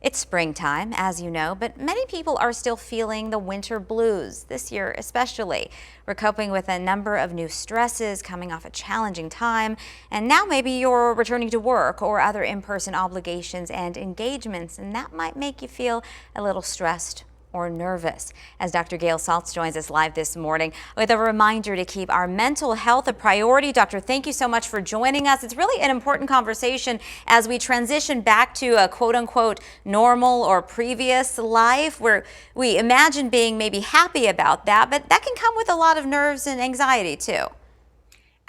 It's springtime, as you know, but many people are still feeling the winter blues, this year especially. We're coping with a number of new stresses, coming off a challenging time, and now maybe you're returning to work or other in-person obligations and engagements, and that might make you feel a little stressed or nervous. As Dr. Gail Saltz joins us live this morning with a reminder to keep our mental health a priority. Doctor, thank you so much for joining us. It's really an important conversation as we transition back to a quote-unquote normal or previous life where we imagine being maybe happy about that, but that can come with a lot of nerves and anxiety too.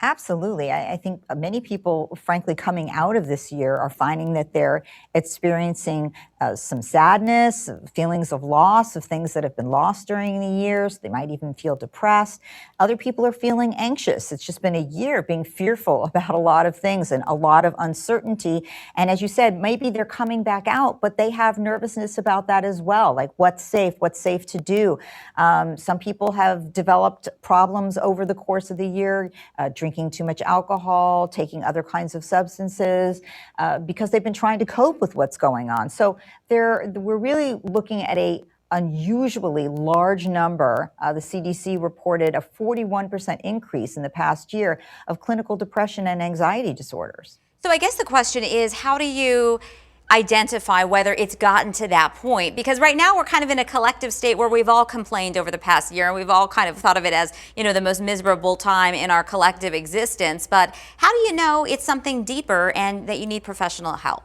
Absolutely. I think many people, frankly, coming out of this year are finding that they're experiencing some sadness, feelings of loss of things that have been lost during the years. They might even feel depressed. Other people are feeling anxious. It's just been a year being fearful about a lot of things and a lot of uncertainty. And as you said, maybe they're coming back out, but they have nervousness about that as well. Like what's safe to do. Some people have developed problems over the course of the year, drinking too much alcohol, taking other kinds of substances, because they've been trying to cope with what's going on. So we're really looking at a unusually large number. The CDC reported a 41% increase in the past year of clinical depression and anxiety disorders. So I guess the question is, how do you identify whether it's gotten to that point? Because right now we're kind of in a collective state where we've all complained over the past year and we've all kind of thought of it as, you know, the most miserable time in our collective existence. But how do you know it's something deeper and that you need professional help?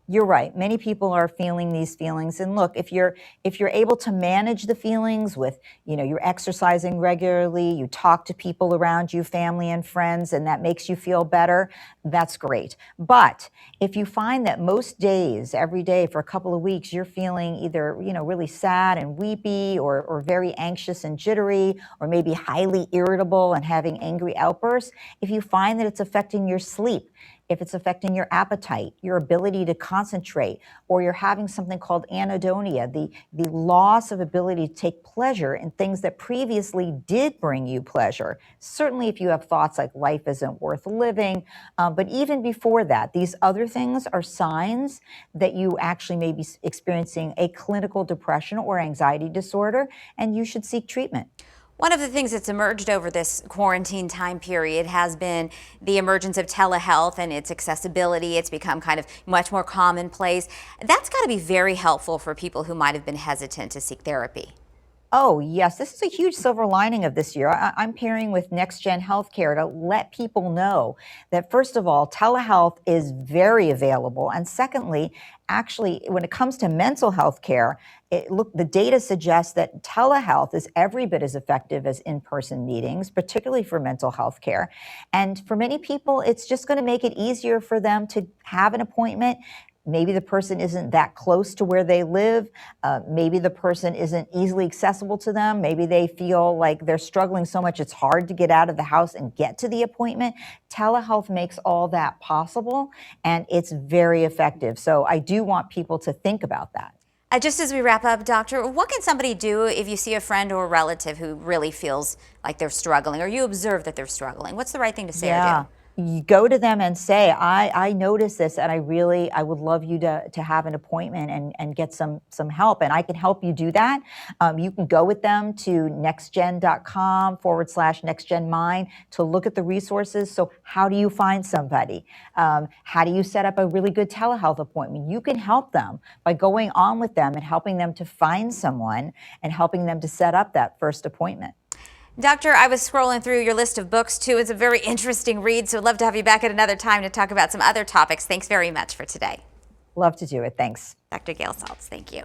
You're right. Many people are feeling these feelings. And look, if you're able to manage the feelings with, you're exercising regularly, you talk to people around you, family and friends, and that makes you feel better, that's great. But if you find that most days, every day for a couple of weeks, you're feeling either, really sad and weepy or very anxious and jittery, or maybe highly irritable and having angry outbursts, if you find that it's affecting your sleep, if it's affecting your appetite, your ability to concentrate, or you're having something called anhedonia, the loss of ability to take pleasure in things that previously did bring you pleasure. Certainly if you have thoughts like life isn't worth living, but even before that, these other things are signs that you actually may be experiencing a clinical depression or anxiety disorder, and you should seek treatment. One of the things that's emerged over this quarantine time period has been the emergence of telehealth and its accessibility. It's become kind of much more commonplace. That's got to be very helpful for people who might have been hesitant to seek therapy. Oh, yes. This is a huge silver lining of this year. I'm pairing with NextGen Healthcare to let people know that, first of all, telehealth is very available. And secondly, actually, when it comes to mental health care, the data suggests that telehealth is every bit as effective as in-person meetings, particularly for mental health care. And for many people, it's just going to make it easier for them to have an appointment. Maybe the person isn't that close to where they live. Maybe the person isn't easily accessible to them. Maybe they feel like they're struggling so much it's hard to get out of the house and get to the appointment. Telehealth makes all that possible, and it's very effective. So I do want people to think about that. Just as we wrap up, Doctor, what can somebody do if you see a friend or a relative who really feels like they're struggling, or you observe that they're struggling? What's the right thing to say or do? You go to them and say, I noticed this, and I would love you to have an appointment and get some help, and I can help you do that. You can go with them to nextgen.com/nextgenmind to look at the resources. So how do you find somebody? How do you set up a really good telehealth appointment? You can help them by going on with them and helping them to find someone and helping them to set up that first appointment. Doctor, I was scrolling through your list of books too. It's a very interesting read, so I'd love to have you back at another time to talk about some other topics. Thanks very much for today. Love to do it. Thanks. Dr. Gail Saltz, thank you.